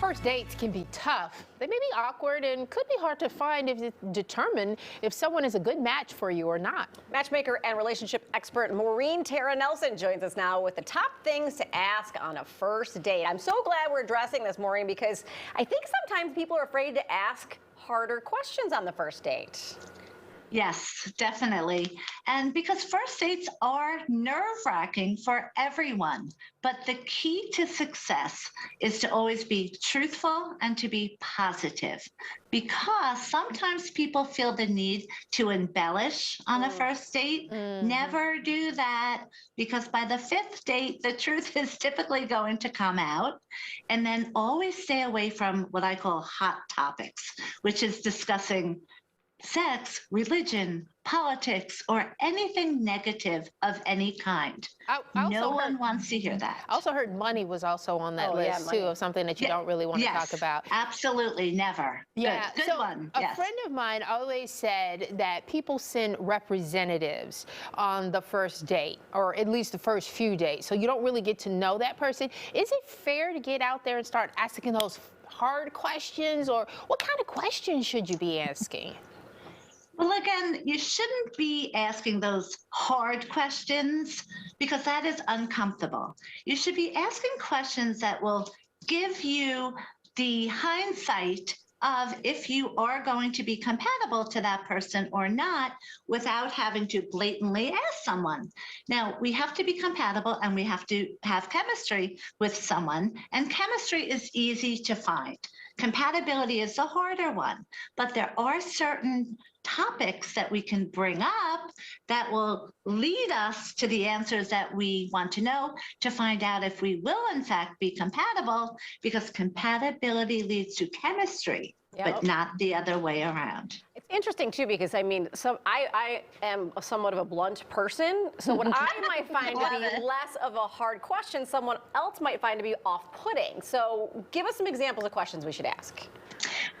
First dates can be tough. They may be awkward and could be hard to find if it's determine if someone is a good match for you or not. Matchmaker and relationship expert Maureen Tara Nelson joins us now with the top things to ask on a first date. I'm so glad we're addressing this, Maureen, because I think sometimes people are afraid to ask harder questions on the first date. Yes, definitely. And because first dates are nerve-wracking for everyone, but the key to success is to always be truthful and to be positive, because sometimes people feel the need to embellish on a first date. Never do that, because by the fifth date, the truth is typically going to come out. And then always stay away from what I call hot topics, which is discussing sex, religion, politics, or anything negative of any kind. No one wants to hear that. I also heard money was also on that list too, of something that you don't really want to talk about. Absolutely, never. Yeah, Good so one. A friend of mine always said that people send representatives on the first date, or at least the first few dates, so you don't really get to know that person. Is it fair to get out there and start asking those hard questions, or what kind of questions should you be asking? Well, again, you shouldn't be asking those hard questions because that is uncomfortable. You should be asking questions that will give you the hindsight of if you are going to be compatible to that person or not without having to blatantly ask someone. Now, we have to be compatible and we have to have chemistry with someone, and chemistry is easy to find. Compatibility is the harder one, but there are certain topics that we can bring up that will lead us to the answers that we want to know to find out if we will in fact be compatible, because compatibility leads to chemistry, but not the other way around. It's interesting too, because I mean, I am somewhat of a blunt person, so what I might find to be less of a hard question, someone else might find to be off-putting. So give us some examples of questions we should ask.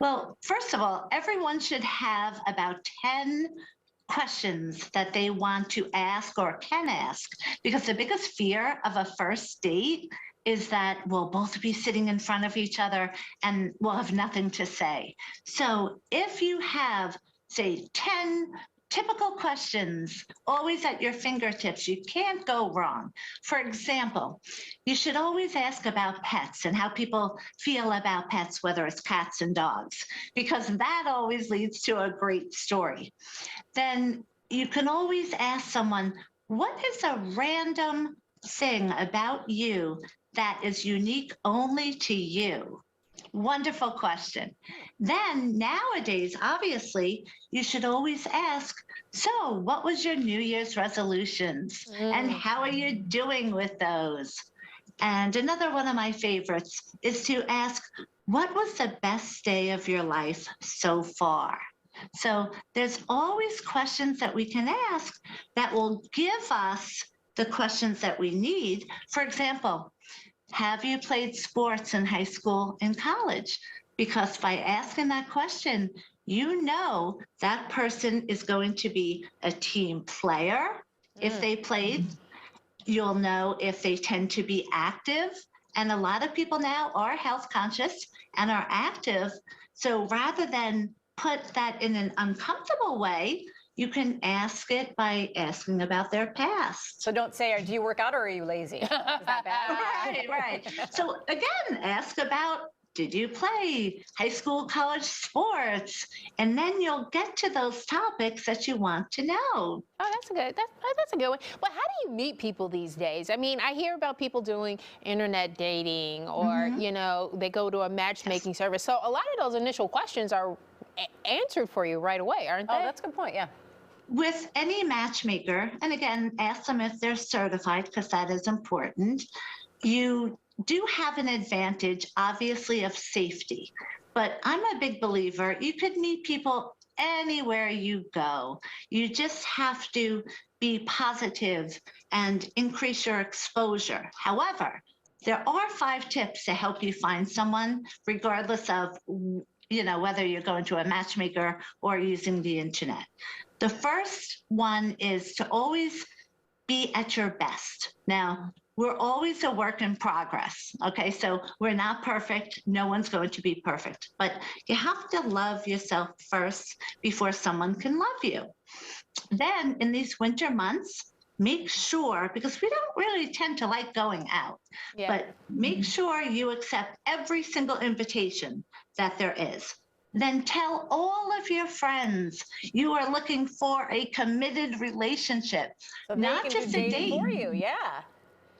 Well, first of all, everyone should have about 10 questions that they want to ask or can ask, because the biggest fear of a first date is that we'll both be sitting in front of each other and we'll have nothing to say. So if you have, say, 10 typical questions always at your fingertips, you can't go wrong. For example, you should always ask about pets and how people feel about pets, whether it's cats and dogs, because that always leads to a great story. Then you can always ask someone, what is a random thing about you that is unique only to you? Wonderful question. Then nowadays, obviously, you should always ask, so what was your New Year's resolutions? And how are you doing with those? And another one of my favorites is to ask, what was the best day of your life so far? So there's always questions that we can ask that will give us the questions that we need. For example, have you played sports in high school and college? Because by asking that question, you know that person is going to be a team player if they played. You'll know if they tend to be active. And a lot of people now are health conscious and are active. So rather than put that in an uncomfortable way, you can ask it by asking about their past. So don't say, do you work out or are you lazy? Is that bad? Right. So again, ask about, did you play high school, college sports? And then you'll get to those topics that you want to know. Oh, that's a good one. But how do you meet people these days? I mean, I hear about people doing internet dating, or, you know, they go to a matchmaking service. So a lot of those initial questions are answered for you right away, aren't they? Oh, that's a good point, yeah. With any matchmaker, and again, ask them if they're certified, because that is important, you do have an advantage, obviously, of safety. But I'm a big believer, you could meet people anywhere you go. You just have to be positive and increase your exposure. However, there are 5 tips to help you find someone, regardless of whether you're going to a matchmaker or using the internet. The first one is to always be at your best. Now, we're always a work in progress. Okay, so we're not perfect. No one's going to be perfect, but you have to love yourself first before someone can love you. Then in these winter months, make sure, because we don't really tend to like going out, Yeah. but make sure you accept every single invitation that there is. Then tell all of your friends you are looking for a committed relationship, So they not can just do a dating date. for you. Yeah.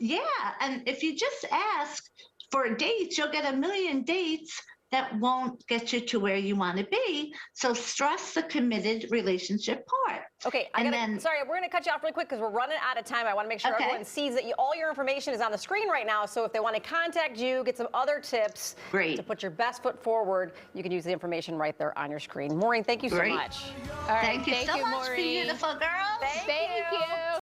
Yeah, and if you just ask for dates, you'll get a million dates that won't get you to where you want to be. So stress the committed relationship part. Okay, sorry, we're gonna cut you off really quick because we're running out of time. I want to make sure Okay. everyone sees that all your information is on the screen right now. So if they want to contact you, get some other tips Great. to put your best foot forward, you can use the information right there on your screen. Maureen, thank you so Great. much. All right, Thank you so much, Maureen. beautiful girls. Thank Thank you.